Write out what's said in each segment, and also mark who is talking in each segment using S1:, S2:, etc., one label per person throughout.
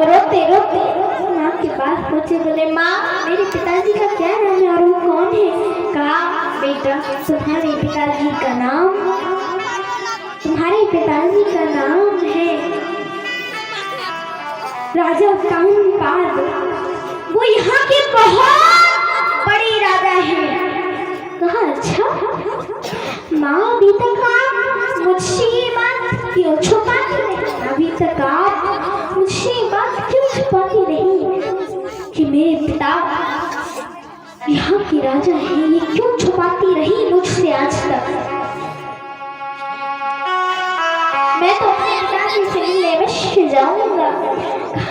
S1: रोते रोते माँ के पास पहुंचे, बोले माँ मेरे पिताजी का क्या नाम है और वो कौन है? कहा बेटा तुम्हारे पिताजी का नाम है राजा कानपाद, वो यहाँ के बहुत बड़े राजा हैं। कहा अच्छा माँ अभी तक आप मुझसे ये बात क्यों छुपाती रही? अभी तक आप मुझसे ये बात क्यों छुपाती रही कि मेरे पिता यहाँ के राजा हैं? ये क्यों छुपाती रही मुझसे आज तक? मैं तो अपने पिताजी से मिलने अवश्य जाऊंगा।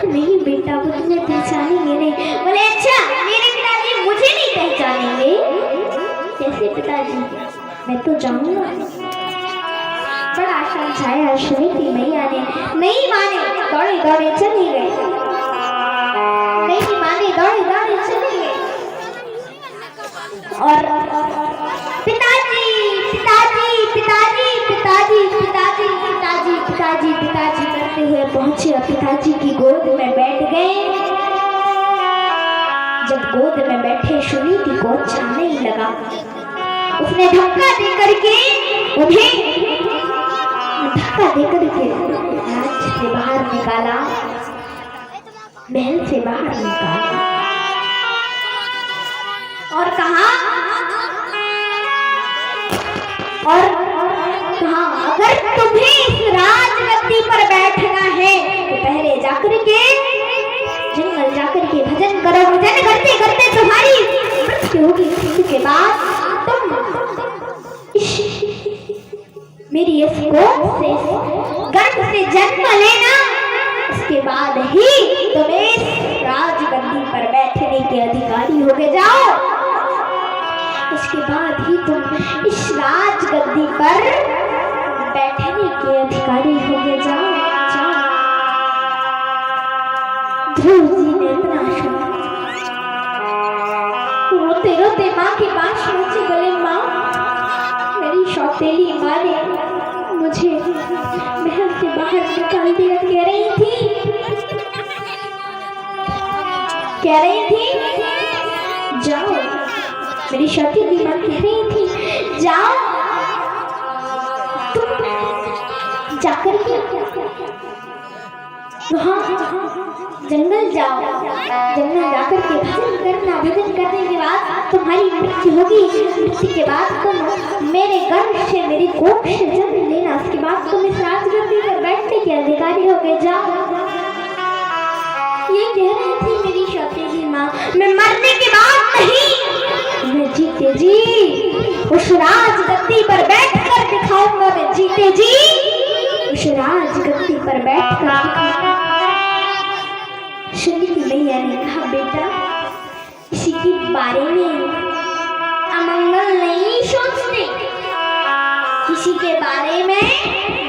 S1: नहीं बेटा वो तुम्हें पहचानेंगे नहीं। बोले अच्छा मेरे पिताजी मुझे नहीं पहचानेंगे? कैसे पिताजी? मैं तो जाऊंगा। बड़ा समझाया श्रीमती मैया ने, नहीं माने, दौड़े दौड़े चले गए। नहीं माने, दौड़े दौड़े चले गए। और पिताजी पिताजी पिताजी पिताजी पिताजी पिताजी पिताजी पिताजी करते हुए पहुंचे और पिताजी की गोद में बैठ गए। जब गोद में बैठे श्रीमती को अच्छा नहीं लगा, उसने धक्का दे करके उन्हें राज से बाहर निकाला, महल से बाहर निकाला और कहा अगर तुम्हें इस राजगद्दी पर बैठना है तो पहले जाकर के जंगल जाकर के भजन करो। भजन करते करते तुम्हारी मृत्यु होगी, उसके बाद तुम मेरी इस गर्भ से जन्म लेना, उसके बाद ही तुम इस राजगद्दी पर बैठने के अधिकारी होके जाओ। उसके बाद ही तुम इस राजगद्दी पर बैठने के अधिकारी होके जाओ। ध्रुव जी ने इतना सुना, रोते रोते माँ के पास पहुंचे, बोले माँ मेरी सौतेली माँ ने मुझे महल से बाहर निकाल दिया। कह रही थी जाओ, मेरी सौतेली माँ कह रही थी जाओ तुम जाकर के जंगल जाओ, जंगल जाकर के भजन करना। भजन करने के बाद तुम्हारी मृत्यु होगी, मृत्यु के बाद तुम मेरे गर्भ से मेरी कोख से जन्म लेना। उसके बाद तुम इस राजगद्दी पर बैठने के अधिकारी हो गए। जाओ। ये कह रही थी मेरी सौतेली माँ, मैं मरने के बाद नहीं, मैं जीते जी उस राजगद्दी पर बैठ कर दिखाऊंगा। मैं जीते जी उस राजगद्दी पर बैठ कर। श्रीमती मैया ने कहा बेटा किसी के बारे में अमंगल नहीं सोचते, किसी के बारे में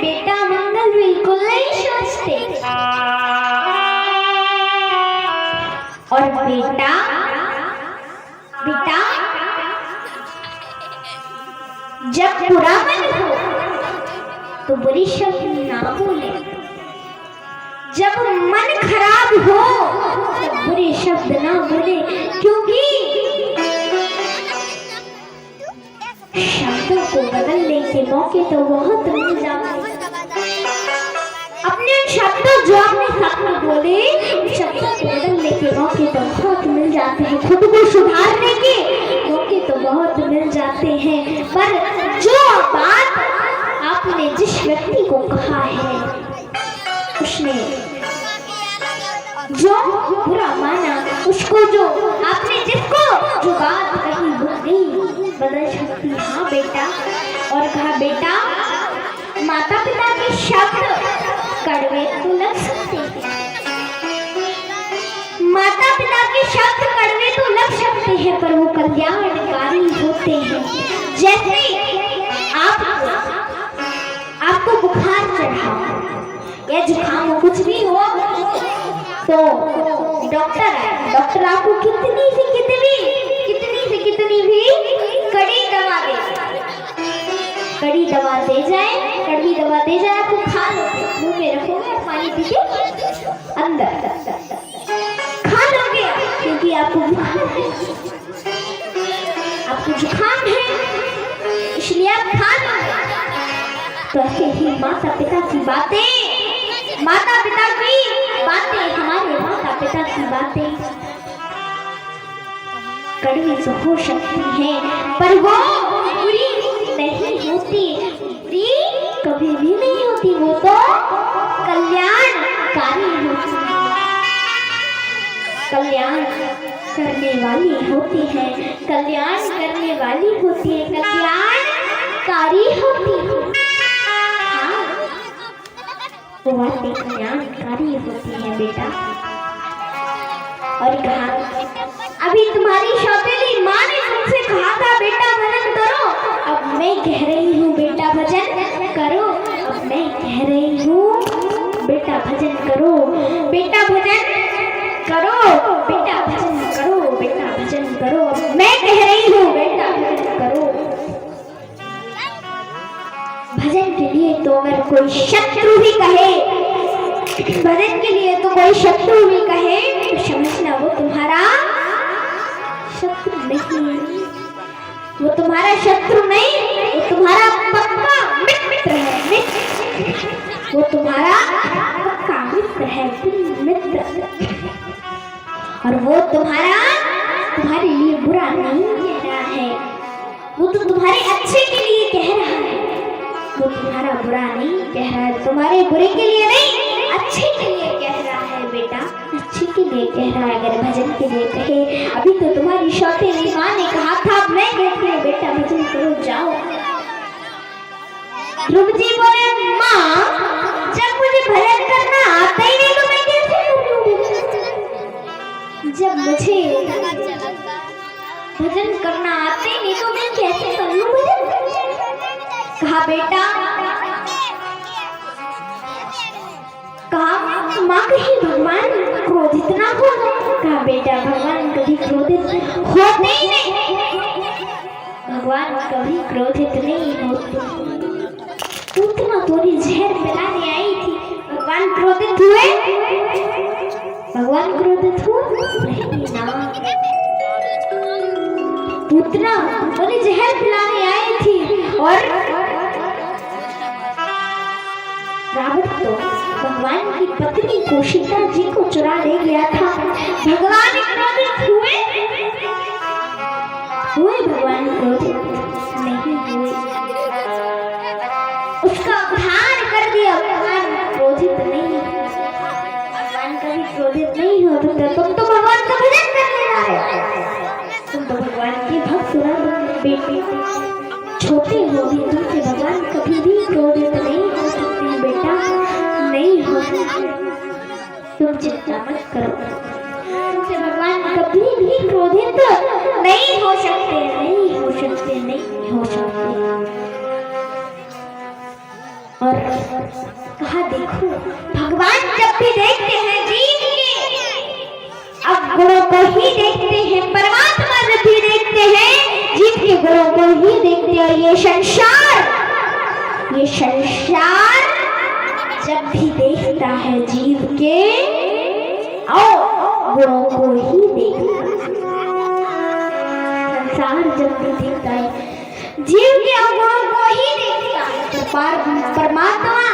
S1: बेटा मंगल बिल्कुल नहीं सोचते। और बेटा जब बुरा मन हो तो बुरी शब्द ना बोले, जब मन खराब हो तो बुरे शब्द ना बोले, क्योंकि शब्दों को बदलने के मौके तो बहुत मिल जाते। अपने शब्दों जो आपने साथ में बोले, शब्दों को बदलने के मौके तो बहुत मिल जाते हैं, खुद को सुधारने के मौके तो बहुत मिल जाते हैं। पर जो बात आपने जिस व्यक्ति को कहा है, उसने जो बुरा माना, उसको जो आपने जिसको जो बात कही वो नहीं बदल सकती। हाँ बेटा। और कहा बेटा माता पिता के शब्द कड़वे तो लग सकते हैं, माता पिता के शब्द कड़वे तो लग सकते हैं, पर वो कल्याणकारी होते हैं। जैसे आपको बुखार चढ़ा या जुकाम हो, कुछ भी हो, तो डॉक्टर आए, डॉक्टर आपको कितनी से कितनी भी कड़ी दवा दे जाए, आपको खा लो, मुंह में रखोगे, पानी पी के अंदर तो ऐसे ही माता पिता की बातें, माता पिता की बातें, हमारे माता पिता की बातें कड़वी तो हो सकती है पर वो बुरी नहीं होती, बुरी कभी भी नहीं होती, वो तो कल्याणकारी होती है, कल्याण करने वाली होती है, कल्याण करने वाली होती है, कल्याणकारी होती है। हाँ, वो बातें कल्याणकारी होती है बेटा। और कहा अभी तुम्हारी सौतेली माँ ने तुमसे कहा था बेटा भजन करो, अब मैं कह रही हूँ बेटा भजन करो, अब मैं कह रही हूँ बेटा भजन करो, बेटा भजन करो, बेटा भजन करो, बेटा भजन करो, अब मैं कह रही हूँ बेटा भजन करो। भजन के लिए तो अगर कोई शत्रु भी कहे, भजन के लिए तो कोई शत्रु भी कहे तो समझना वो तुम्हारा शत्रु नहीं, वो तुम्हारा शत्रु नहीं, वो तुम्हारा पक्का मित्र है, मित्र, वो तुम्हारा पक्का मित्र है, मित्र, और वो तुम्हारे लिए बुरा नहीं कह रहा है, वो तो तुम्हारे अच्छे के लिए कह रहा है, वो तुम्हारा बुरा नहीं कह रहा है, तुम्हारे बुरे के लिए नहीं, अच्छे के लिए कह रहा है बेटा, अच्छे के लिए कह रहा है। अगर भजन के लिए कहे, अभी तो तुम्हारी सौतेली माँ ने कहा था, मैं कहती हूँ बेटा भजन करो, जाओ। ध्रुव जी बोले माँ, जब मुझे भजन करना आता ही नहीं तो मैं कैसे करूँ, जब मुझे भजन करना आता ही नहीं तो मैं कैसे करूँ भजन। कहा बेटा, कहा माँ कहीं भगवान क्रोधित ना हो, कहा बेटा भगवान कभी क्रोधित होते ही नहीं, भगवान कभी क्रोधित नहीं होते, तू तो थोड़ी जहर पिलाने आई थी, भगवान क्रोधित हुए, भगवान क्रोधित हुए नहीं ना, पूतना थोड़ी जहर पिलाने आई थी और रावण तो भगवान की पत्नी को सीता जी को चुरा ले गया था, भगवान क्रोधित हुए, भगवान क्रोधित नहीं हुए, उसका उद्धार कर दिया, भगवान क्रोधित नहीं, भगवान कभी क्रोधित नहीं होता, तुम तो भगवान का भजन करने वाले, तुम तो भगवान के भक्त बेटे, छोटे हो भी तुमसे भगवान कभी भी क्रोधित नहीं हो सकते बेटा, नहीं हो सकते, तुम चिंता मत करो, तुमसे भगवान कभी भी क्रोधित नहीं हो सकते, नहीं हो सकते, नहीं हो सकते। और कहा देखो भगवान जब भी देखते हैं जीव के अवगुणों को ही देखते हैं, परमात्मा जब भी देखते हैं जीव के गुणों को ही देखते हैं, ये संसार जब भी देखता है जीव के गुणों को ही देखता है, संसार जब भी देखता है जीव के अवगुणों को ही देखता है, परमात्मा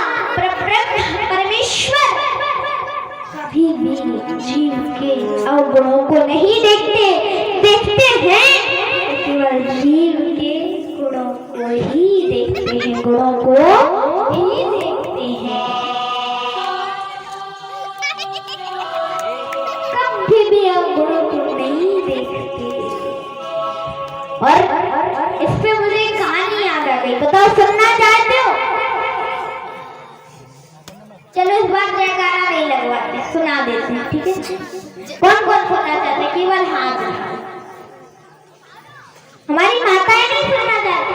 S1: परमेश्वर कभी भी जीव के अवगुणों को नहीं देखते, देखते हैं केवल जीव के गुणों को ही देखते हैं, गुणों को ही देखते हैं, कभी भी अवगुणों को नहीं देखते। और इस पे मुझे एक कहानी याद आ गई, बताओ सुनना चाहते हो? चलो इस बार जयकारा नहीं लगवाते, सुना देते हैं, ठीक है? कौन कौन सुनना चाहते हैं? केवल हाथ। हमारी माताएं नहीं सुनना चाहती,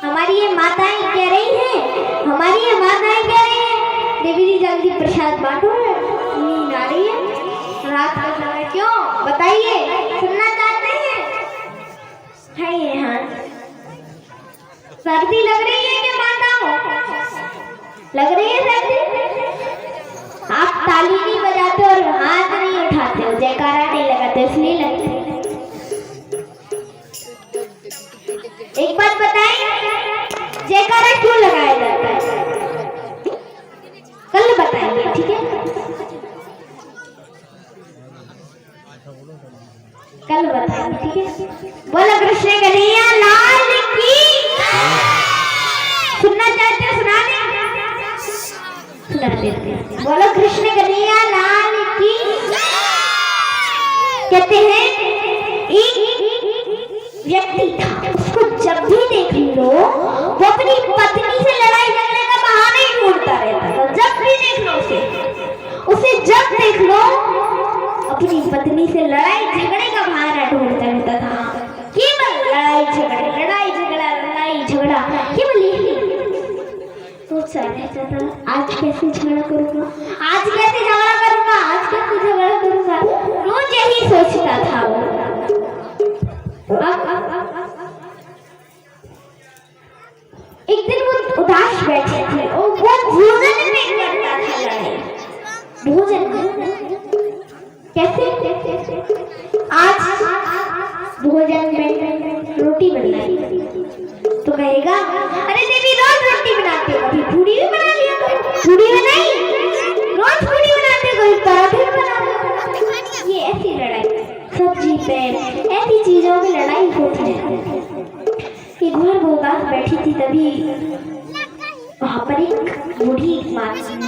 S1: हमारी ये माताएं कह रही हैं, हमारी ये माताएं कह रही हैं देवी जी जल्दी प्रसाद बांटो, नींद आ रही है रात का समय, क्यों बताइए, सुनना चाहते हैं? है ये हाथ। सर्दी लग रही है क्या माताओं? लग रही है सर्दी? आप ताली नहीं बजाते और हाथ नहीं उठाते हो, जयकारा नहीं लगाते, इसलिए लगती है। एक बात बताएं, जयकारा कहते हैं एक व्यक्ति था, उसको जब भी देख लो वो अपनी पत्नी से लड़ाई झगड़े का बहाना ही ढूंढता रहता था। जब भी देख लो उसे जब देख लो अपनी पत्नी से लड़ाई झगड़े का बहाना ढूंढता रहता था। केवल लड़ाई झगड़ा केवल यही सोचता रहता था, आज कैसे झगड़ा करूंगा, आज कैसे झगड़ा करूंगा, आज कैसे झगड़ा करूंगा, रोज यही सोचता था वो। एक दिन वो उदास बैठे थे और वो भोजन में करता था लड़ाई। भोजन कैसे? आज भोजन में रोटी बनाई तो कहेगा, अरे देवी रोज रोटी बनाते हो, कभी पूड़ी भी बना लिया, पूड़ी बनाई, रोज पूड़ी बनाते हो, कभी पराठे भी बना लिया। ये ऐसी लड़ाई, सब्जी पे ऐसी चीजों में लड़ाई होती है। एक बार वो उदास बैठी थी, तभी वहां पर एक बूढ़ी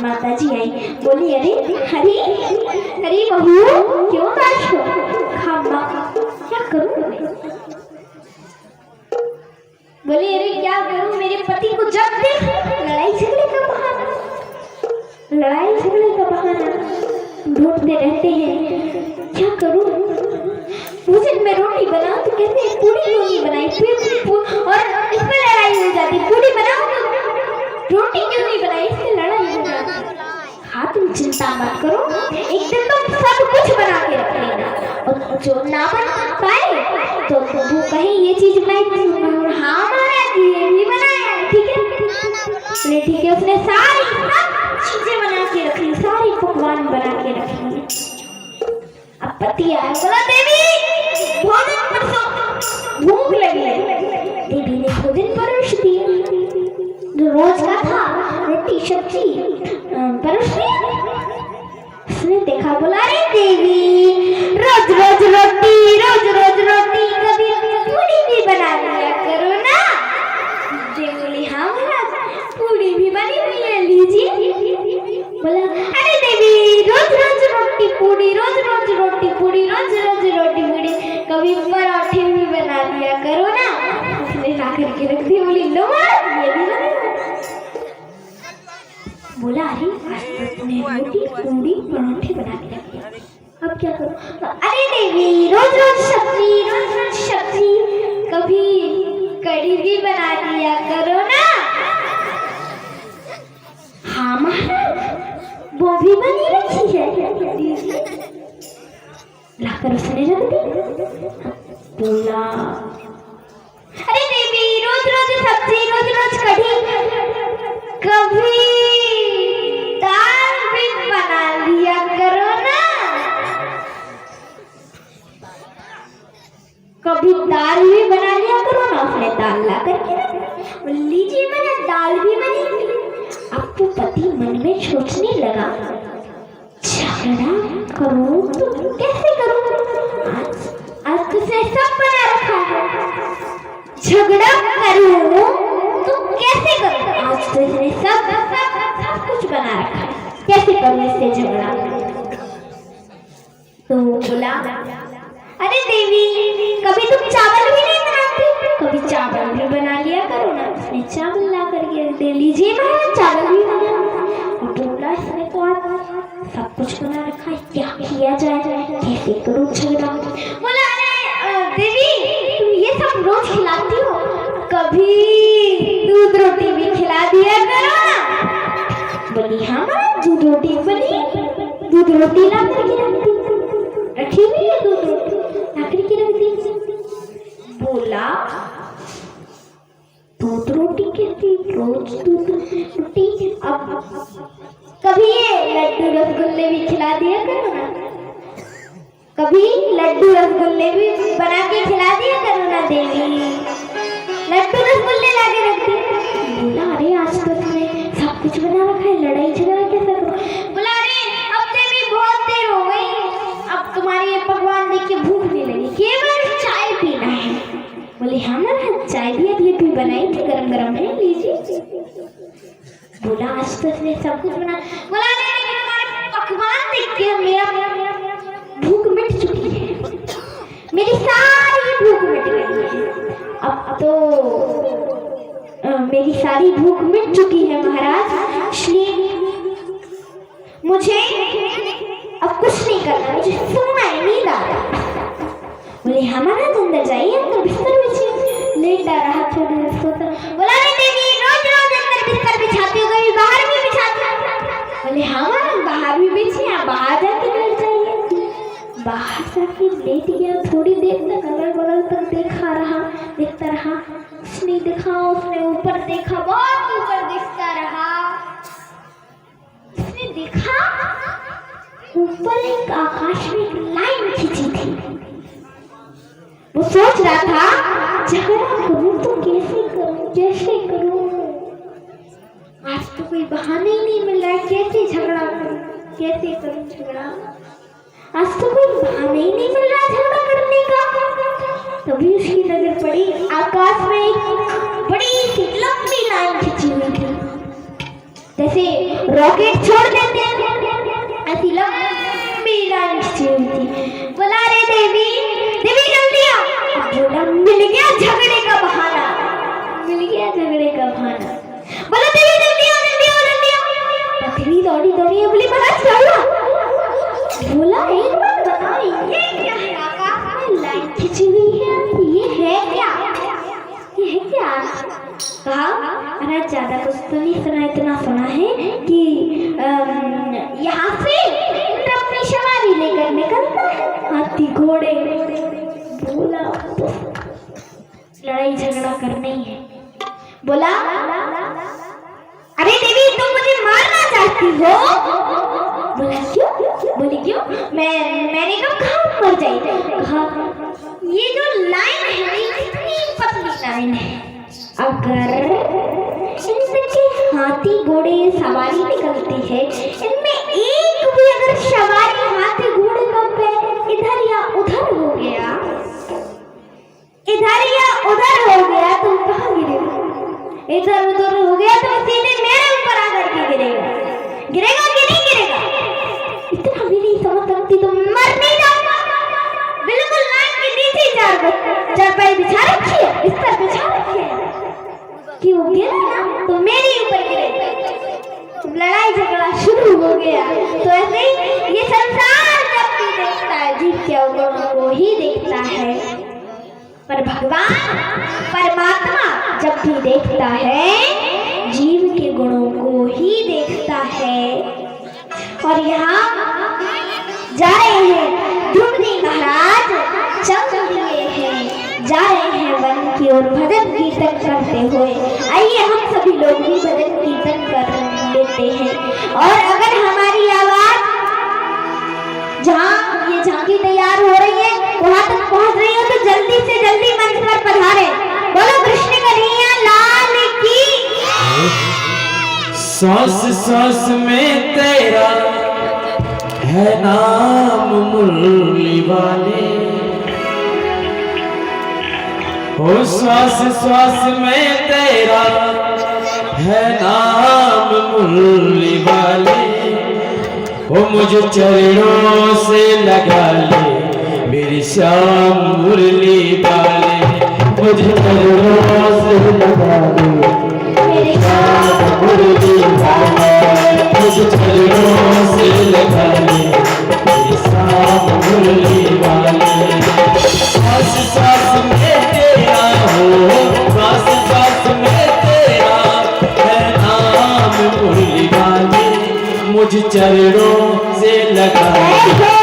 S1: माता जी आई, बोली, अरे हरी हरी बहू क्यों उदास हो? खामा क्या करूं? बोली, अरे क्या करूं, मेरे पति को जब देख लड़ाई झगड़े का बहाना ढूंढते रहते हैं, क्या करूं? भोजन में रोटी बनाओ तो कहते हैं पूरी क्यों नहीं बनाई, फिर और इसमें लड़ाई हो जाती, पूरी बनाओ तो रोटी क्यों नहीं बनाई, इससे लड़ाई हो जाती। हाँ तुम चिंता मत करो, एक दिन तुम सब कुछ बना के रख लेना, और जो ना बना पाए तो वो कहे ये चीज बनाई, हाँ महाराज ये भी बनाया, ठीक है, ठीक है। उसने सारी चीजें बना के रखी, सारी पकवान बना के रखी। अब पति आया, बोला, देवी भोजन परसो, भूख लगी है। देवी ने भोजन परोस दिया, जो रोज का था, रोटी सब्जी परोस दिया। उसने देखा, बोला, अरे देवी रोज रोज रोटी, कभी पूड़ी भी बना लिया करो ना। देवी बोली, हाँ महाराज पूड़ी भी बनी हुई है, लीजिए। बोला, अरे देवी रोज रोज रोटी पूड़ी, कभी पराठे भी बना लिया करो ना। उसने ला करके रख दी, बोली, लो ये भी बना। बोला, अरे रोटी पूड़ी पराठे बना के रख दिया, अब क्या करूं? अरे देवी रोज रोज सब्जी, कभी कढ़ी भी बना लिया करो ना। हाँ महाराज वो भी बनी रखी है, लाकर उसने रख दी। बोला, अरे देवी रोज रोज सब्जी, रोज कढ़ी, कभी दाल भी बना लिया करो ना। कभी दाल भी बना लिया करो ना। उसने दाल ला करके लीजिए, मैंने दाल भी बनी। अब तो पति मन में सोचने लगा, झगड़ा करूं तो कैसे करूं, आज तो सब बना रखा है, झगड़ा करूं तो कैसे करूं, आज तो इसने सब कुछ बना रखा है, कैसे करूं इससे झगड़ा। तो बोला, अरे देवी कभी तुम चावल भी नहीं बनाती, कभी चावल भी बना लिया करो ना। उसने चावल ला करके दे, लीजिए महाराज चावल भी बना। और बोला, इसने तो आज सब कुछ बना रखा है, क्या किया जाए, कैसे करूं झगड़ा। बोला, अरे देवी तुम ये सब रोज खिलाती हो, कभी दूध रोटी भी खिला दिया करो ना। बोली, हाँ दूध रोटी बनी, दूध रोटी ला करके रखी हुई है, दूध रोटी ला करके रख दी। बोला, दूध रोटी कहती, रोज दूध रोटी, अब कभी ये लड्डू रसगुल्ले भी खिला दिया करो ना, कभी लड्डू रसगुल्ले भी बना के खिला दिया करो ना देवी। लड्डू रसगुल्ले ला के रख दी। बोला, अरे आज तो तुमने सब कुछ बना रखा है, लड़ाई झगड़ा कैसे करो। बोला, अरे अब देवी बहुत देर हो गई, अब तुम्हारे ये पकवान देख के भूख नहीं लगी, केवल चाय पीना है। बोले, हाँ ना चाय भी अभी बनाई थी, गरम गरम है, लीजिए। बोला, आज तो इसने सब कुछ बना। बोला, तुम्हारे पकवान देख के मेरा भूख मिट चुकी है, सारी भूख मिट चुकी है महाराज, इसलिए मुझे अब कुछ नहीं करना, मुझे सोना है, नींद आ रहा। बोले हाँ महाराज अंदर जाइए, अंदर बिस्तर बिछिए। लेटा रहा, थोड़ी देर सोता। बोला नहीं देवी रोज रोज अंदर बिस्तर बिछाती हो, कभी बाहर भी बिछाती हो। बोले हाँ महाराज बाहर भी बिछी, आप बाहर जाके लेट जाइए। बाहर जाके लेट गया, थोड़ी देर तक अगल बगल तक देखता रहा। उसने देखा, उसने ऊपर देखा, बहुत ऊपर देखता रहा। उसने देखा ऊपर एक आकाश में एक लाइन खींची थी। वो सोच रहा था झगड़ा करूं तो कैसे करूं, आज तो कोई बहाना ही नहीं मिल रहा है, कैसे करूं झगड़ा, आज तो कोई बहाना ही नहीं मिल रहा झगड़ा करने का। तभी उसकी नजर पड़ी आकाश में एक बड़ी सी लंबी लाइन खींची हुई थी, जैसे रॉकेट छोड़ देते हैं ऐसी लंबी लाइन खींची हुई थी। बोला रे देवी जल्दी आ। बोला मिल गया झगड़े का बहाना। बोला देवी जल्दी आ। पत्नी दौड़ी बोली महाराज क्या हुआ। बोला एक बात बताओ, ये क्या है आकाश में लाइन खींची हुई है, ये है क्या। कहा अरे ज्यादा कुछ तो नहीं सुना, इतना सुना है कि यहाँ से अपनी सवारी लेकर निकलता है हाथी घोड़े। बोला लड़ाई झगड़ा करना ही है। बोला अरे देवी तुम मुझे मारना चाहती हो। बोला क्यों। बोली क्यों, मैंने कहा मर जाएगी। कहा ये जो लाइन है इतनी पतली लाइन है, अगर इनके हाथी घोड़े सवारी निकलती है, इनमें एक भी अगर सवारी हाथी घोड़े का पैर इधर या उधर हो गया तो कहाँ गिरेगा। इधर उधर हो गया तो सीधे मेरे ऊपर आकर के गिरेगा कि नहीं गिरेगा। इतना भी नहीं समझ सकती तो मर नहीं जाऊंगा। बिल्कुल लाइन के नीचे चारपाई बिछा रखी है, बिस्तर बिछा रखी है कि वो गिरे ना तो मेरे ऊपर गिरेगा। लड़ाई झगड़ा शुरू हो गया। तो ऐसे ये संसार जब भी देखता है जीव के अवगुणों को ही देखता है, पर भगवान परमात्मा जब भी देखता है जीव के गुणों को ही देखता है। और यहाँ जा रहे हैं ध्रुवदी महाराज, चल दिए हैं, जा रहे हैं वन की ओर भजन कीर्तन करते हुए। आइए हम सभी लोग भी भजन कीर्तन कर लेते हैं। और अगर हमारी आवाज जहाँ ये झांकी तैयार हो रही है वहां तक पहुंच रही हो तो जल्दी से जल्दी मंच पर पधारे। बोलो कृष्ण कन्हैया लाल की।
S2: सांस सांस में तेरा है नाम मुरली वाले, ओ श्वास श्वास में तेरा है नाम मुरली वाले। ओ मुझे चरणों से लगा ले मेरी श्याम मुरली वाले, मुझे चरणों से लगा ले मेरी श्याम मुरली वाले, मुझे चरणों से लगा ले मेरी श्याम मुरली वाले। सांस सांस में तेरा हो, सांस सांस में तेरा है नाम मुरली वाले, मुझे चरणों से लगा ले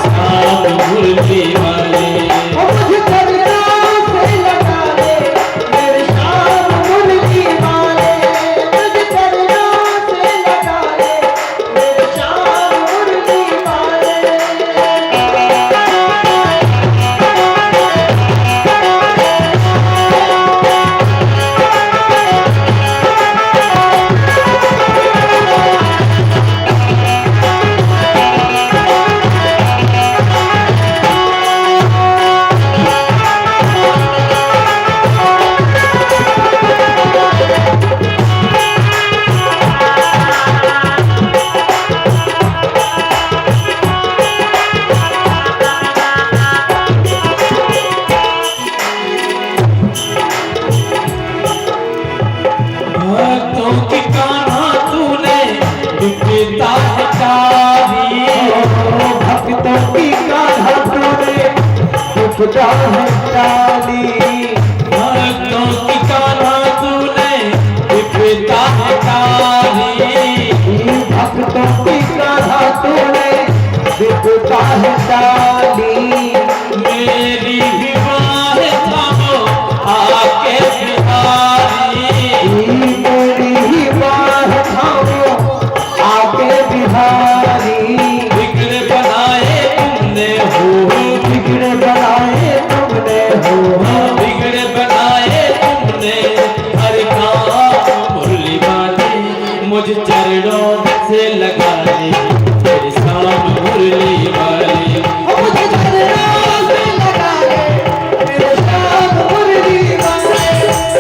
S2: श्याम मुरली वाले। मुझे चरणों से लगा ले मेरे श्याम मुरली वाले, मुझे चरणों से लगा ले मेरे श्याम मुरली वाले।
S3: चाहे डाली
S2: भक्तों की कान्हा तूने विपदा हटाई,
S3: भक्तों की कान्हा तूने विपदा हटाली।
S2: मेरी भी बात थामो आके बिहारी,
S3: मेरी ही बात थामो आके बिहारी।
S2: बिगड़ बनाए तुमने हो,
S3: बिगड़ बनाए तुमने हो,
S2: बिगड़ बनाए तुमने हर काम मुरली वाले, मुझ चरणों से लगा ले तेरे साम मुरली वाले।
S3: मुझे चरणों से लगा ले मेरे श्याम मुरली वाले,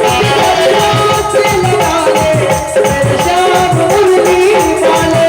S3: चरणों से लगा ले मेरे श्याम मुरली वाले।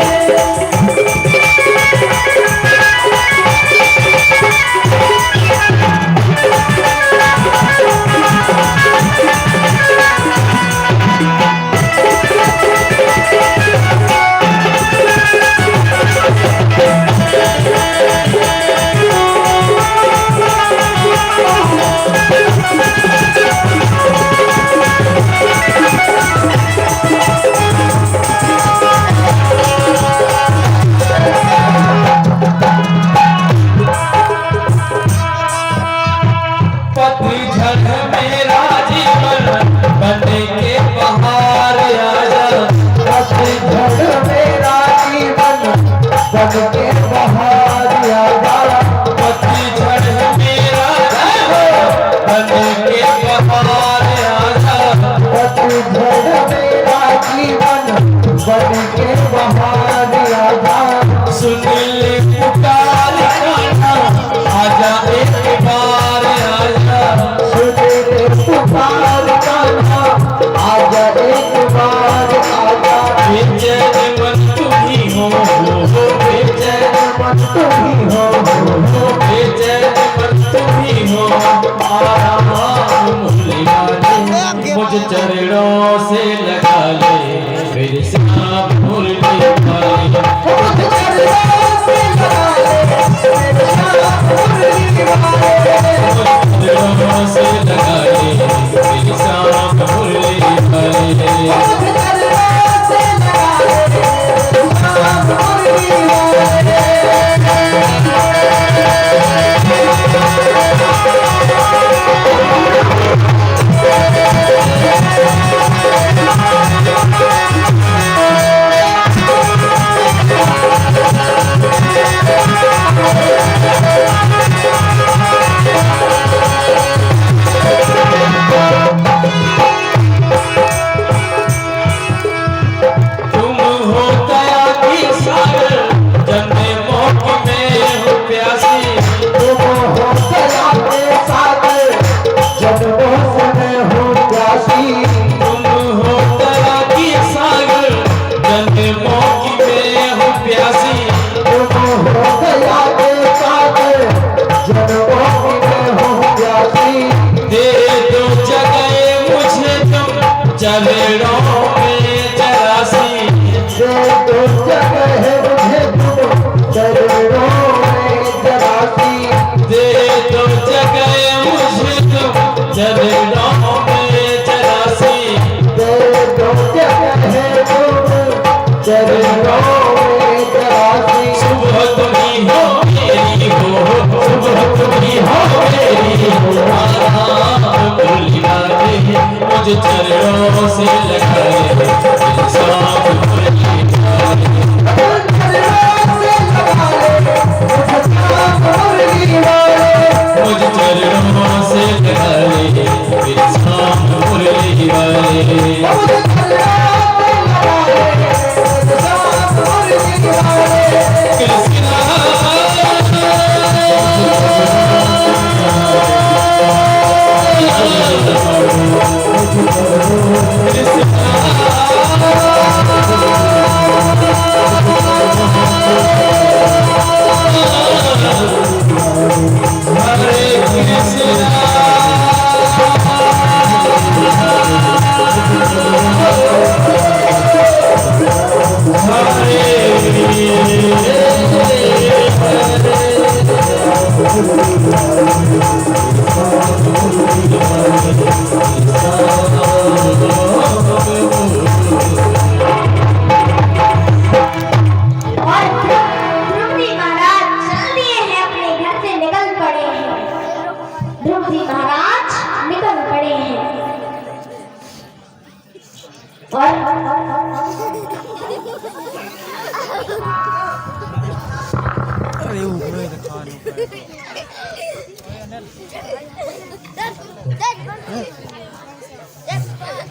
S2: पतझड़ मेरा जीवन बन के बहार आजा,
S3: पतझड़ मेरा जीवन बन के बहार आजा।
S2: पतझड़ मेरा जीवन बन के बहार आजा,
S3: पतझड़ मेरा जीवन बन के बहार आजा।
S2: सुन ले पुकार कान्हा आजा एक बार आजा,
S3: सुन रे पुकार कान्हा आजा एक बार आजा।
S2: बेचैन मन तुम ही हो, बेचैन
S3: मन तुम ही हो,
S2: बेचैन मन तुम ही हो, आराम मुरली वाले, मुझ चरणों से लगा ले मेरे श्याम मुरली वाले।
S3: मुझे चरणों से लगा ले मेरे श्याम मुरली वाले।
S2: चरणों से लगा ले मेरे श्याम मुरली वाले।
S3: मुझे चरणों से लगा ले मेरे श्याम मुरली वाले।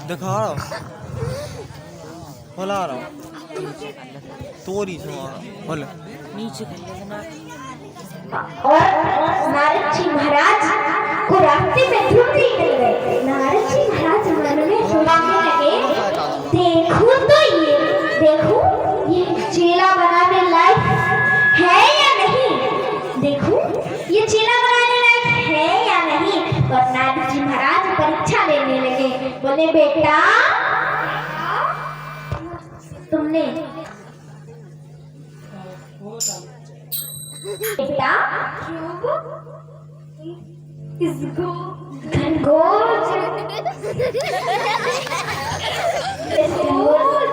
S4: दिखा रहा हूँ बोला रहा हूँ तोरी से बोले नीचे
S1: और नारद जी महाराज को रास्ते में ढूंढते निकल गए। नारद जी महाराज मन में सोचने लगे, देखो तो देखो ये चेला बनाने लायक है या नहीं, देखो ये चेला बनाने लायक है या नहीं। और नारद जी महाराज परीक्षा लेने लगे। बोले बेटा तुमने बेटा इसको घनघोर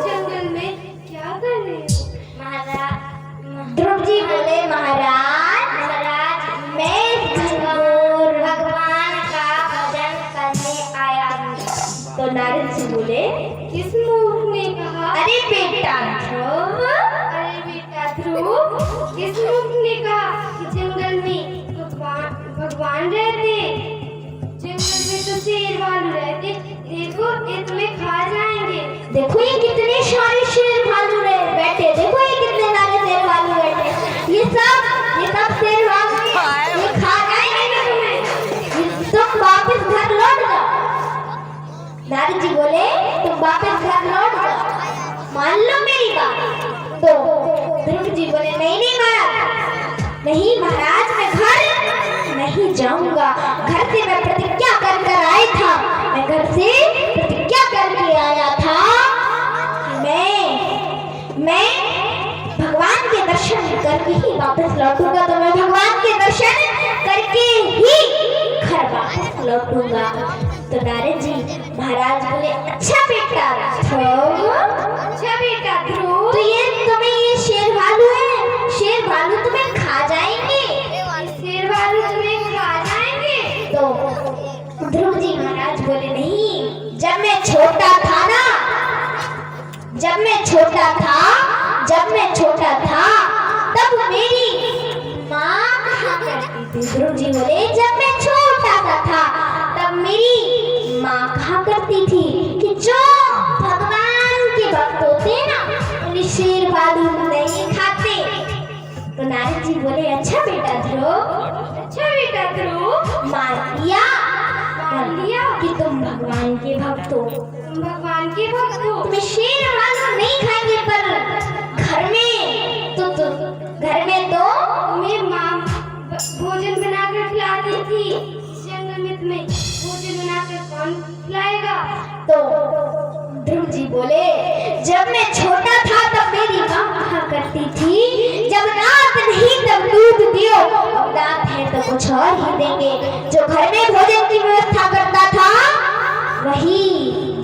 S1: जंगल में क्या कर रहे हो? महाराज ध्रुव जी बोले महाराज मैं घनघोर भगवान का भजन करने आया हूँ। तो नारद जी बोले किस मूर्ख ने कहा? अरे बेटा ध्रुव किस मूर्ख ने कहा कि जंगल में भगवान रहते? जंगल में तो शेर भालू रहते। देखो ये तुम्हें खा जाएंगे। देखो ये कितने सारे शेर भालू रहे बैठे, देखो ये कितने सारे शेर भालू बैठे। ये सब शेर भालू ये खा जाएंगे ना तुम्हें। तुम वापस घर लौट जाओ। नारद जी बोले तुम वापस घर लौट जाओ, मान लो मेरी बात। तो ध्रुव जी बोले नहीं महाराज मैं घर नहीं जाऊंगा। घर से मैं प्रतिज्ञा कर आया था, मैं घर से प्रतिज्ञा करके आया था कि मैं भगवान के दर्शन करके ही वापस लौटूंगा। तो मैं भगवान के दर्शन करके ही घर वापस लौटूंगा। तो नारद जी महाराज बोले अच्छा बेटा ध्रुव तो ये शेर भालू है, शेर भालू तुम्हें खा जाएंगे, शेर भालू तुम्हें खा जाएंगे। तो ध्रुव जी महाराज बोले नहीं, जब मैं छोटा था तब मेरी माँ कहा करती थी। ध्रुव जी बोले जब मैं छोटा था तब मेरी माँ कहा करती थी कि जो भगवान के भक्त होते ना उन्हें शेर भालू नहीं खाते। तो नारद जी बोले अच्छा बेटा ध्रुव मान लिया कि तुम भगवान के भक्त हो, तुम्हें शेर भालू नहीं खाएंगे। पर घर में तो तुम्हें माँ भोजन बनाकर खिलाती थी। जंगल में तुम्हें भोजन बनाकर कौन खिलाएगा? तो ध्रुव जी बोले जब मैं छोटा था तब मेरी माँ कहा करती थी जब रात नहीं तब दूध दियो, अब रात है तो कुछ और ही देंगे। जो घर में भोजन की व्यवस्था करता था वही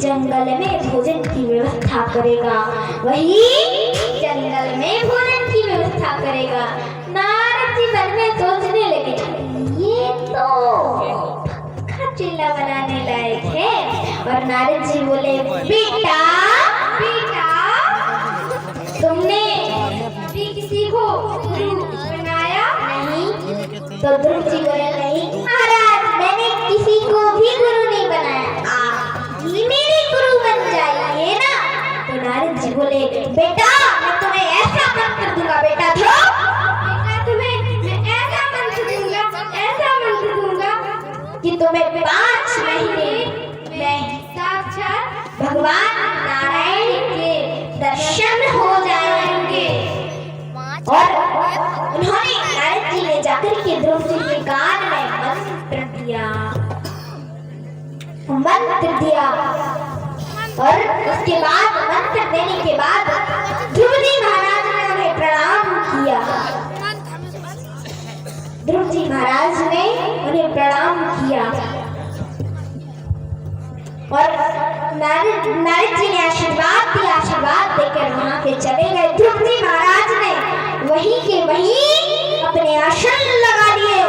S1: जंगल में भोजन की व्यवस्था करेगा, नारद जी मन में सोचने लगे ये तो चिल्ला बनाने लायक है। और नारद जी बोले बेटा तुमने भी किसी को गुरु बनाया नहीं? तो ध्रुव जी बोले नहीं महाराज मैंने किसी को भी गुरु नहीं बनाया, आप ही मेरे गुरु बन जाइए ना। तो नारद जी बोले बेटा मैं तुम्हें ऐसा मंत्र दूंगा बेटा तुम्हें मैं ऐसा मंत्र दूंगा कि तुम्हें 5 महीने में साक्षात भगवान नारायण के दर्शन हो जाएंगे। और उन्होंने नारद जी ने जाकर के ध्रुव जी के कान में मंत्र दिया और उसके बाद मंत्र देने के बाद ध्रुव जी महाराज ने उन्हें प्रणाम किया। ध्रुव जी महाराज ने उन्हें प्रणाम किया और नारद जी ने आशीर्वाद देकर वहां के चले गए। ध्रुव जी महाराज ने वहीं के वहीं अपने आसन लगा लिए,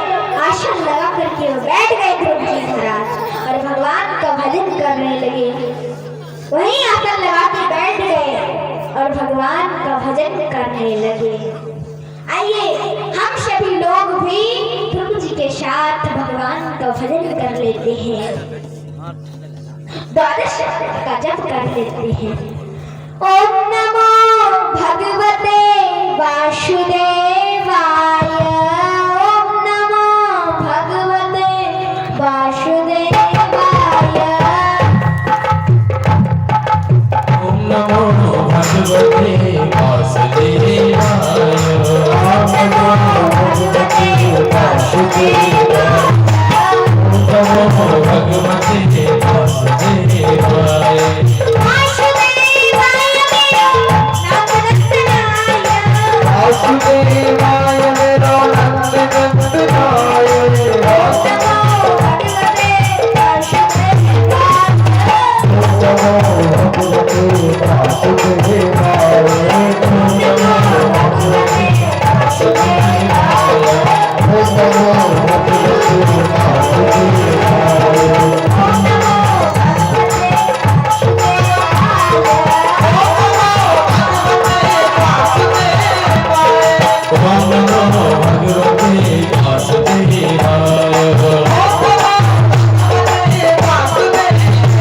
S1: आसन लगा करके बैठ गए ध्रुव जी महाराज और भगवान का भजन करने लगे। वहीं आसन लगा के बैठ गए और भगवान का भजन करने लगे। आइए हम सभी लोग भी भजन कर लेते हैं, द्वादश का जप कर लेते हैं। ओम नमो भगवते वासुदेवाय, ओम नमो भगवते वासुदेवाय,
S2: ओम नमो भगवते वासुदेवाय,
S1: ओम नमो भगवते वासुदेवाय,
S2: ओम नमो भगवते वासुदेवाय।
S1: वासुदेवाय मेरो नाम रत्नाय,
S3: वासुदेवाय मेरो नंद नंदनाय,
S1: ओम नमो भगवते वासुदेवाय,
S3: नमो भगवते वासुदेवाय,
S1: नमो भगवते वासुदेवाय,
S3: नमो भगवते वासुदेवाय।
S1: ओम नमो भगवते वासुदेवाय,
S2: ओम नमो भगवते वासुदेवाय,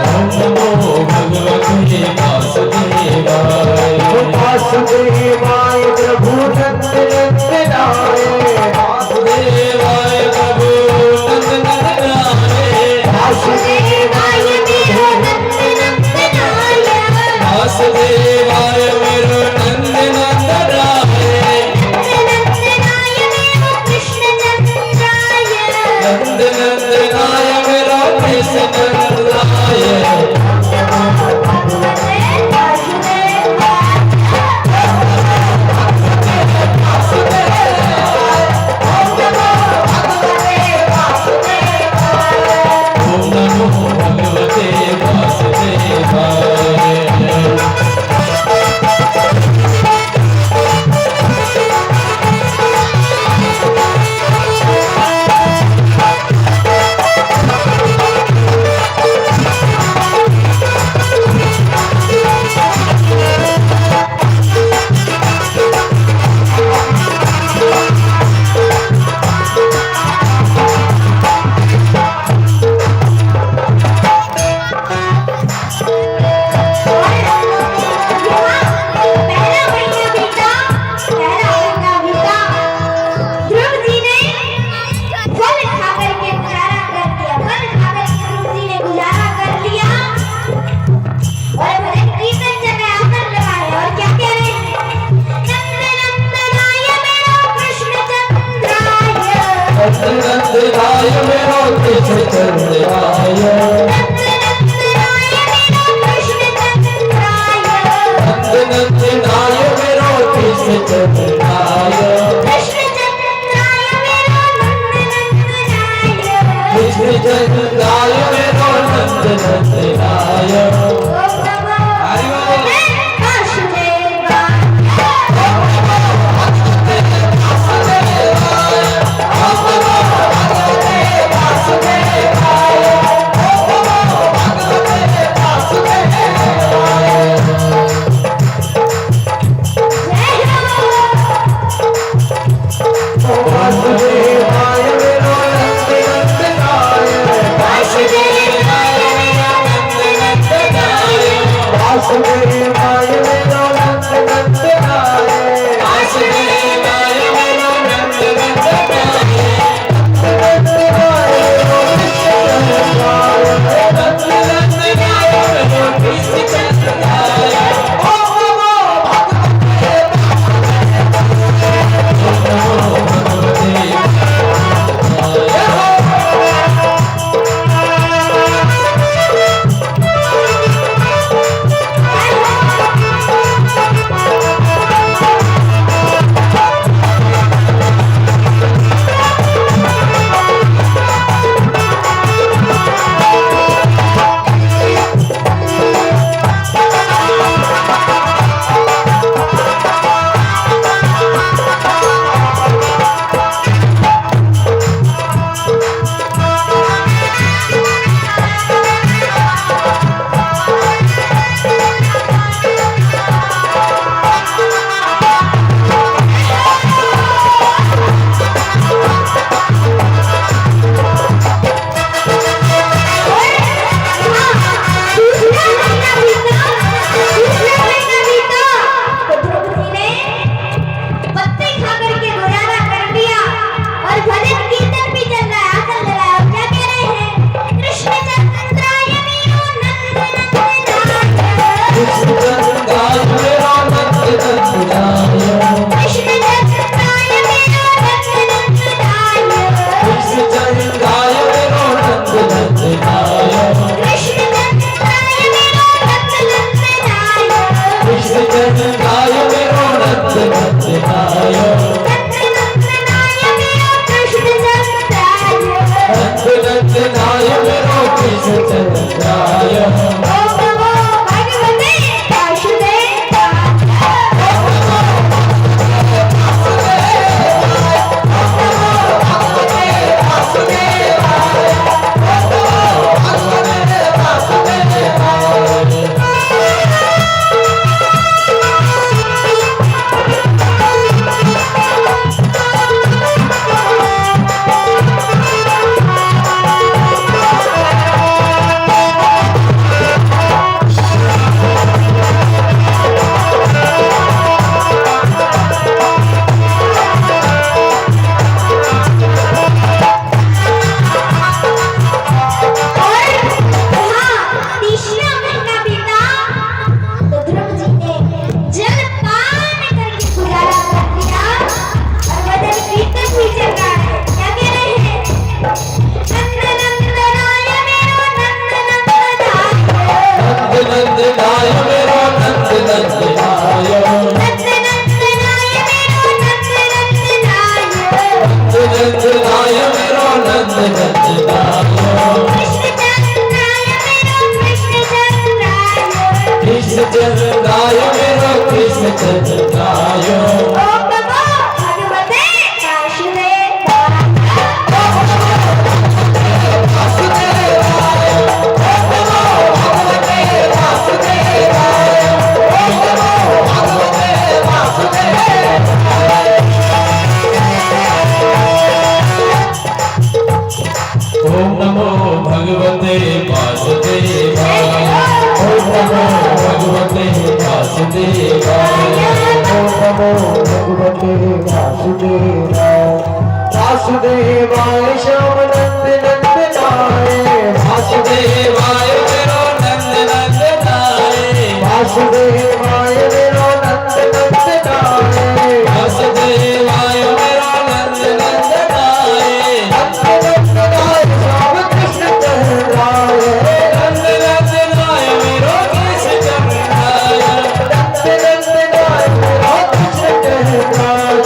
S2: ओम नमो भगवते वासुदेवाय।
S3: वासुदेवाय प्रभु नंद नंदनाय,
S2: वासुदेवाय प्रभु नंदनाय,
S1: वासुदेवाय मेरो नंद नंदनाय,
S2: वासुदेवाय मेरो नंदनाय,
S1: नंदनाय मेरो कृष्ण चंद्राय,
S2: नंदनाय मेरो कृष्ण नंदनाय।
S1: नमो भगवते वासुदेवाय, ओम नमो भगवते वासुदेवाय,
S2: ओम नमो भगवते वासुदेवाय। नंदनाय मेरो कृष्ण चंद्राय, नंदनाय मेरो कृष्ण चंद्राय, कृष्ण चंद्राय मेरो नंदनाय। चंद्राय मेरो कृष्ण चंद्राय
S1: ओम नमो भगवते
S2: ओम नमो भगवते वासुदेवाय ओम नमो भगवते वासुदेवाय
S3: ओम नमो भगवते वासुदेवाय वासुदेवाय श्याम नंद नंदनाय
S2: वासुदेवाय मेरो नंद नंदनाय
S3: वासुदेवाय मेरो नंद नंदनाय
S2: वासुदेवाय मेरो नंद नंदनाय
S3: नंद नंदनाय श्याम कृष्ण चंद्राय
S2: नंद नंदनाय मेरो कृष्ण चंद्राय
S3: नंद नंदनाय मेरो कृष्ण चंद्राय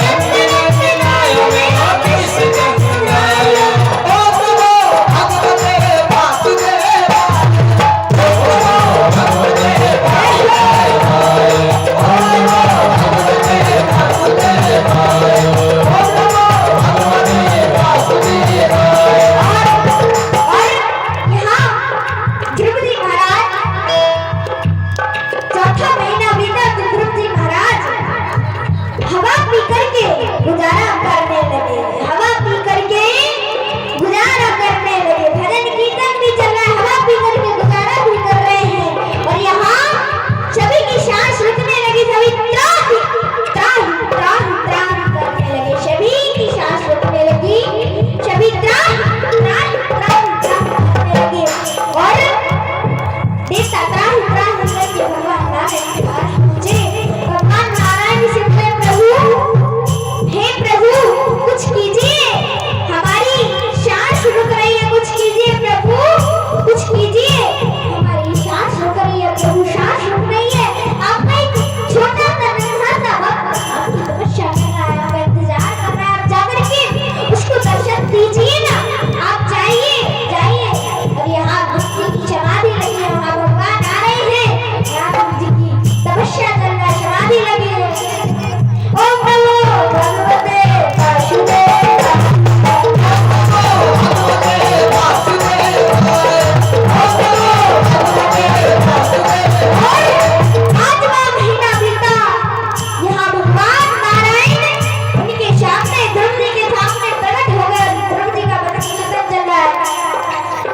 S2: नंद नंदनाय मेरो कृष्ण चंद्राय
S3: ओम नमो भगवते वासुदेवाय
S2: भगवते वासुदेवाय ओम नमो भगवते वासुदेवाय
S3: ओम नमो
S2: भगवते वासुदेवाय
S1: और यहाँ ध्रुव जी महाराज चौथा महीना बीता तो ध्रुव जी महाराज हवा पी करके गुजारा करने लगे हवा पी करके गुजारा करने लगे भजन कीर्तन भी चल रहा है हवा पी करके गुजारा भी कर रहे हैं और यहाँ सभी की सांस रुकने लगी सभी त्राहि त्राहि त्राहि त्राहि करने लगे सभी की सांस रुकने लगी सभी त्राहि त्राहि त्राहि करने लगे और देवता त्राहि त्राहि करके भगवान नारायण के पास पहुंचे भगवान नारायण से बोले प्रभु हे प्रभु कुछ कीजिए हमारी सांस रुक रही है कुछ कीजिए प्रभु कुछ कीजिए हमारी सांस रुक रही है प्रभु सांस रुक रही है आपका एक छोटा सा नन्हा सा भक्त आपकी तपस्या कर रहा है आपका इंतजार कर रहा है आप जाकर के उसको दर्शन दीजिए ना आप जाइए जाइए और यहाँ भक्ति की समाधि लगी है वहाँ भगवान आ रहे हैं राम जी की तपस्या चल रहा है समाधि लगी है ओम नमो भगवते वासुदेवाय पांचवा महीना बीता यहाँ भगवान नारायण उनके सामने ध्रुव जी के सामने प्रकट हो गए और ध्रुव जी का भजन कीर्तन चल रहा है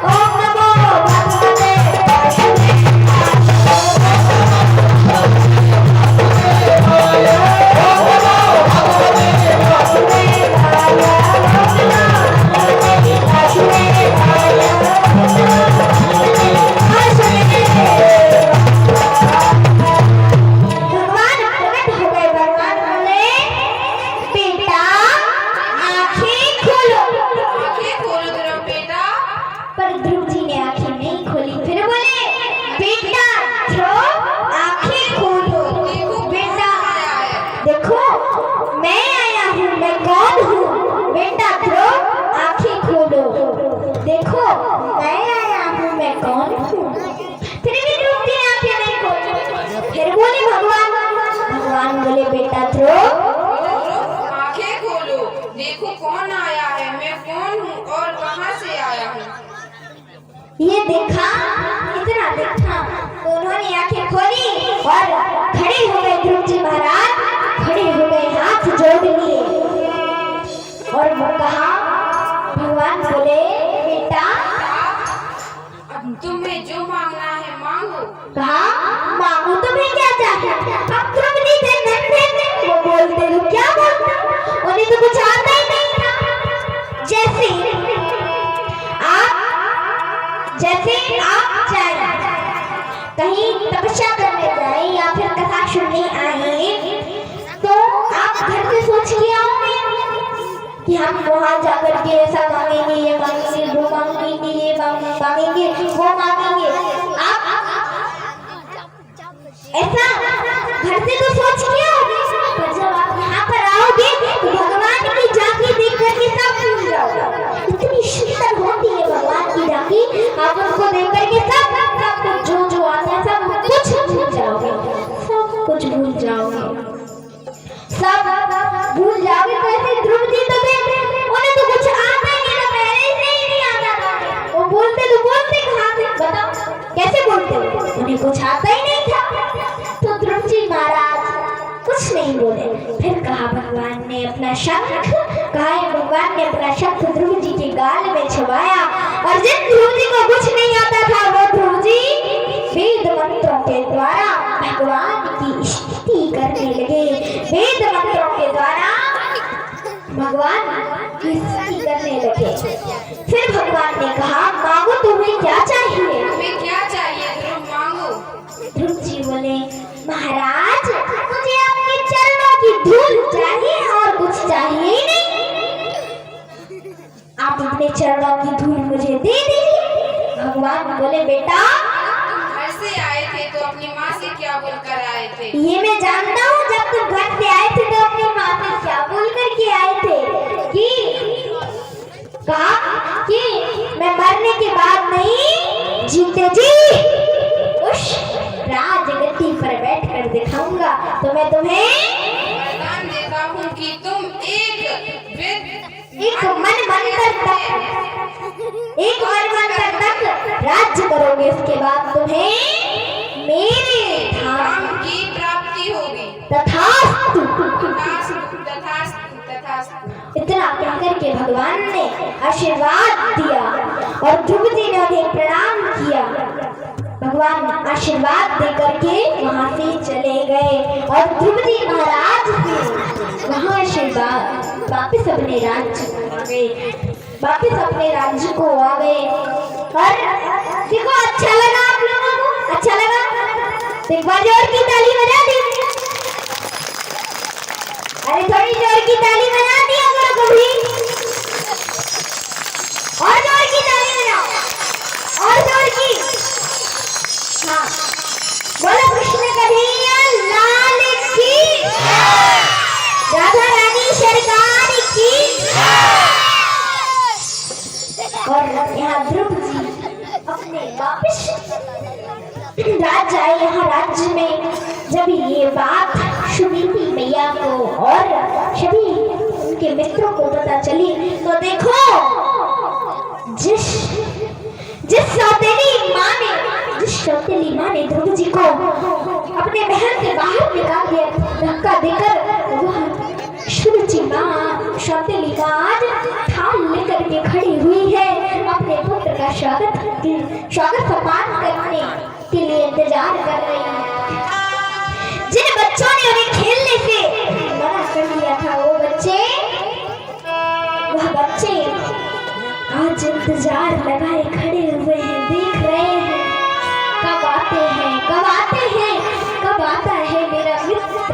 S1: ओम नमो भगवते भगवान प्रकट हो गए भगवान बोले बेटा आंखें खोलो
S5: बेटा
S1: पर ध्रुव जी ने आंखें नहीं खोली फिर बोले बेटा ध्रुव आंखें खोलो बेटा देखो मैं आया हूँ मैं कौन हूँ बेटा ध्रुव आंखें खोलो देखो मैं आया हूँ मैं कौन हूँ फिर भी ध्रुव जी ने आंखें नहीं खोली फिर बोले भगवान बोले बेटा ध्रुव
S5: आंखें खोलो देखो कौन आया है मैं कौन हूँ और कहाँ से आया हूँ
S1: ये देखा इतना देखा तो उन्होंने आंखें खोली और खड़े हो गए ध्रुव जी महाराज खड़े हो गए हाथ जोड़ लिए और वो कहा भगवान बोले बेटा
S5: अब तुम्हें जो मांगना है मांगो
S1: कहा मांगो तुम्हें क्या चाहिए अब ध्रुव जी थे नन्हे थे वो बोलते तो क्या बोलता उन्हें तो कुछ आता ही नहीं था जैसे आप जाए कहीं तपस्या करने जाए या फिर कथा सुनने आए तो आप घर से सोच के आओगे कि हम वहां जाकर के ऐसा मांगेंगे ये मांगेंगे वो मांगेंगे ये मांगेंगे वो मांगेंगे आप ऐसा घर से तो सोच के आओगे पर जब आप यहाँ पर आओगे तो भगवान की झांकी देख करके सब भूल जाओगे इतनी कुछ आता ही नहीं था। तो ध्रुव जी महाराज कुछ नहीं बोले। फिर कहा भगवान ने अपना शंख, भगवान ने अपना शंख ध्रुव जी के गाल में छुपाया और जिन ध्रुव जी को कुछ नहीं आता था वो ध्रुव जी वेद मंत्रों के द्वारा भगवान की स्तुति करने लगे। वेद मंत्रों के द्वारा भगवान की स्तुति करने लगे। फिर भगवान ने कहा मांगो तुम्हें क्या चाहिए?
S5: तुम्हें क्या चाहिए ध्रुव, मांगो।
S1: ध्रुव जी बोले महाराज मुझे आपके चरणों की धूल चाहिए और कुछ चाहिए ही नहीं। आप अपने चरणों की धूल मुझे दे दीजिए। भगवान बोले बेटा
S5: घर से आए थे तो अपनी माँ से क्या बोलकर आए थे?
S1: ये मैं जानता हूँ, जब तुम घर से आए थे तो अपनी माँ से क्या बोल करके आए थे कि कहा कि मैं मरने के बाद नहीं जीते जी उस राजगद्दी पर बैठकर दिखाऊंगा। तो मैं तुम्हें
S5: वरदान देता हूँ कि तुम
S1: एक मन मंत्र तक राज्य करोगे। उसके बाद तुम्हें मेरे धाम
S5: की प्राप्ति होगी।
S1: तथास्तु।
S5: तथास्तु, तथास्तु, तथास्तु।
S1: इतना कहकर के भगवान ने आशीर्वाद दिया और ध्रुव जी ने उन्हें प्रणाम किया। भगवान आशीर्वाद देकर के वहां से चले गए और ध्रुव जी महाराज से वहां आशीर्वाद वापिस अपने राज्य को आ गए, वापिस अपने राज्य को आ गए। और देखो अच्छा लगा आप लोगों को? अच्छा लगा? एक बार जोर की ताली बजा दी। अरे थोड़ी जोर की ताली बजा दिया करो कभी। और जोर की ताली बजाओ, और जोर की। हाँ बोलो कृष्ण कन्हैया लाल की, राधा रानी सरकार की। और यहाँ ध्रुव जी अपने वापिस राज्य आए। यहाँ राज्य में जब ये बात सुनीति मैया को और सभी उनके मित्रों को पता चली तो देखो जिस सौतेली माँ ने ध्रुव जी को अपने महल से बाहर निकाल दिया धक्का देकर, वह सुरुचि माँ सौतेली माँ आज थाल लेकर के खड़ी हुई है। अपने पुत्र का स्वागत सम्मान करने के लिए इंतजार कर रही है। जिन बच्चों ने उन्हें खेलने से मना कर दिया था वह बच्चे आज इंतजार लगाए खड़े हुए हैं, देख रहे हैं कब आते हैं, कब आते हैं, कब आता है मेरा मित्र,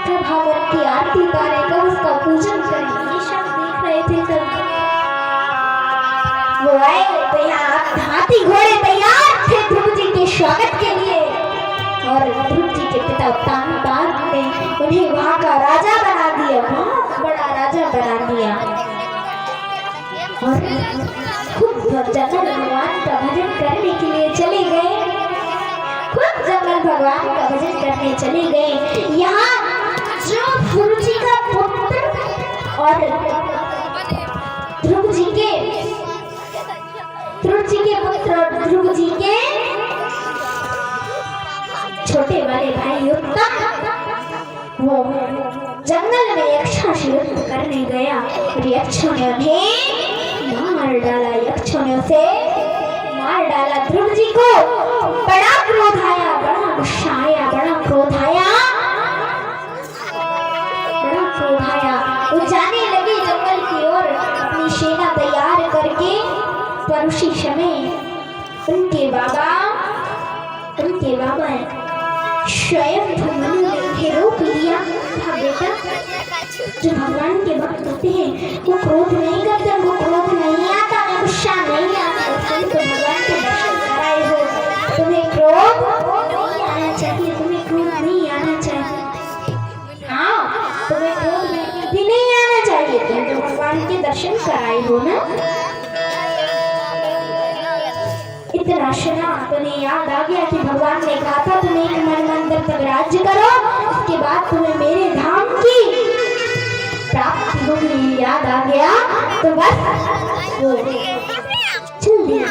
S1: कब हम उनकी आरती उतारे, कब उसका पूजन करें। ये सब देख रहे थे सब। वो आए तो यहाँ हाथी घोड़े तैयार थे ध्रुव जी के स्वागत के लिए और ध्रुव जी के पिता तानपाद ने उन्हें वहाँ का राजा बना दिया, बहुत बड़ा राजा बना दिया। और खुद जंगल भगवान का भजन करने के लिए चले गए, खुद जंगल भगवान का भजन करने चले गए। यहाँ जो ध्रुव जी का पुत्र और ध्रुव जी के पुत्र और ध्रुव जी के छोटे वाले भाई उत्तम, वो जंगल में यक्षों से युद्ध करने गया और यक्षों ने उन्हें मार डाला। यक्षों ने उसे मार डाला। ध्रुव जी को बड़ा क्रोध आया, बड़ा गुस्सा आया, बड़ा क्रोध आया, बड़ा क्रोध आया। वो जाने लगे जंगल की ओर अपनी सेना तैयार करके, पर उसी समय उनके बाबा स्वयं मनु ने उन्हें रोक लिया। था बेटा, जो भगवान के भक्त होते हैं वो क्रोध नहीं करते, वो क्रोध नहीं आता, गुस्सा नहीं आता। तुम तो भगवान के दर्शन कराए हो, तुम्हें क्रोध नहीं आना चाहिए, तुम्हें क्रोध नहीं आना चाहिए। हाँ, तुम्हें क्रोध भी नहीं आना चाहिए, तुम तो भगवान के दर्शन कराए हो ना। इतना सुना तुम्हें याद आ गया कि भगवान ने कहा था तुम्हें एक मन मंदिर तक राज्य करो, उसके बाद तुम्हें मेरे धाम की प्राप्ति होगी। याद आ गया तो बस वो चल दिया।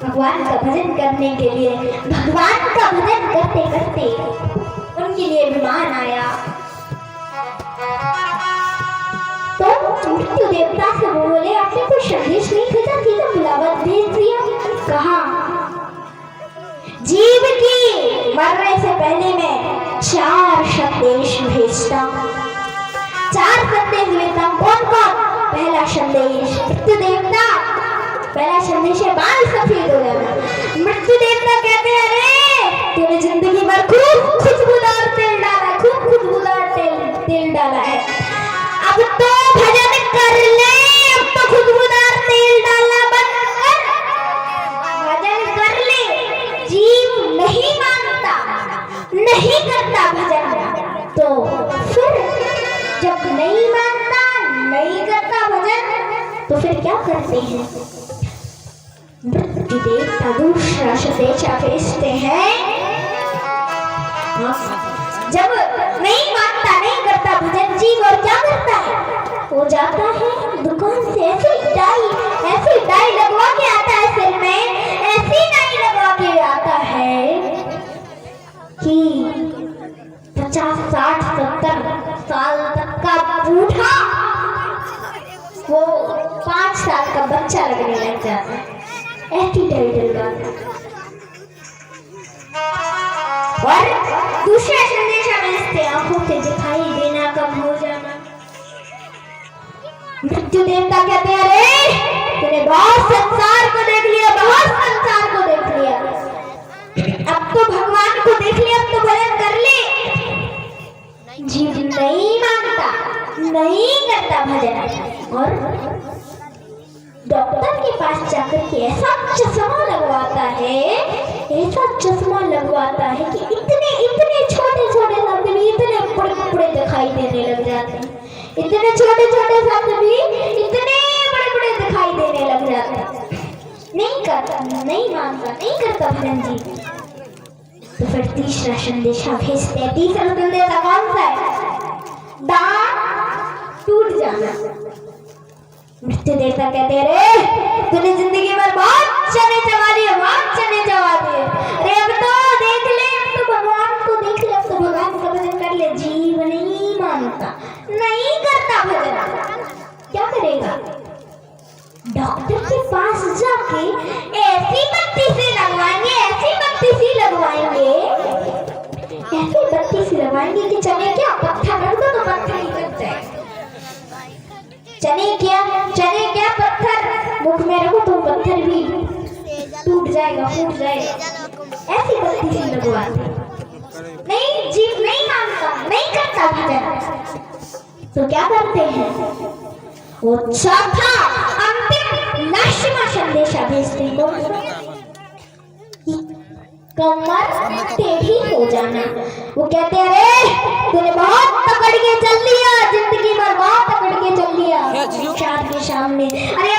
S1: भगवान का भजन करने के लिए, भगवान का भजन करते करते उनके लिए विमान आया। तो मृत्यु देवता से वो बोले, आपने कोई संदेश नहीं भेजा थी तो मिलावट भेज दिया। कहा, जीव की मरने से पहले मैं 4 संदेश भेजता हूं। 4 संदेश भेजता हूं। कौन कौन? पहला संदेश, मृत्यु देवता पहला संदेश है बाल सफेद हो जाना। मृत्यु देवता कहते हैं, अरे तूने जिंदगी भर खूब खुशबूदार तेल डाला, खूब खुशबूदार तेल डाला है, अब तो भजन कर ले, अब तो खुशबूदार तेल डालना बंद कर, भजन कर ले। जीव नहीं मानता, नहीं करता भजन, तो फिर जब नहीं मानता, नहीं करता भजन, तो फिर क्या करते हैं? मृत्यु देवता दूसरा संदेश भेजते हैं। जब नहीं मानता, नहीं करता भजन जीव, और क्या करता है? वो जाता है दुकान से ऐसी डाई लगवा के आता है सिर में, ऐसी डाई लगवा के आता है कि 50, 60, 70 साल तक का बूढ़ा वो 5 साल का बच्चा लगने लग जाता है। ऐसी डाई डलवाता है। और दूसरा संदेश भेजते, आंखों से दिखाई देना कम हो जाना। मृत्यु देवता कहते हैं, अरे तूने बहुत संसार को देख लिया, बहुत संसार को देख लिया, अब तो भगवान को देख लिया, अब तो भजन कर ले। जीव नहीं मानता, नहीं करता भजन, और डॉक्टर के पास जाकर के ऐसा चश्मा लगवाता है, ऐसा चश्मा लगवाता है कि इतने छोटे छोटे शब्द भी इतने बड़े दिखाई देने लग जाते हैं, इतने छोटे छोटे शब्द भी इतने बड़े दिखाई देने लग जाते हैं। नहीं करता, नहीं मानता, नहीं करता भजन जी। तो फिर तीसरा संदेशा भेजते हैं। तीसरा संदेशा कौन सा है? दांत टूट जाना। मृत्यु देवता कहते हैं, अरे तूने जिंदगी में बहुत चने चबा लिए, बहुत चने चबा दिए, अरे अब तो देख ले, अब तो भगवान को देख ले, अब तो भगवान का भजन कर ले। जीव नहीं मानता, नहीं करता भजन, क्या करेगा? डॉक्टर के पास जाके ऐसी बत्ती से लगवाएंगे, ऐसी बत्ती से लगवाएंगे, ऐसी बत्ती से लगवाएंगे कि चने क्या पत्थर रख दो तो पत्थर ही कट जाए। चने क्या पत्थर मुख में रखो तो पत्थर भी टूट जाएगा, फूट जाएगा। ऐसी बत्ती से लगवाते। नहीं, जीव नहीं मानता, नहीं करता भजन, तो क्या करते हैं? वो चौथा अंतिम लास्टवा संदेशा भेजते हैं, कमर टेढ़ी हो जाना। वो कहते हैं, अरे तूने बहुत पकड़ के चल लिया, जिंदगी भर बहुत पकड़ के चल लिया के सामने, अरे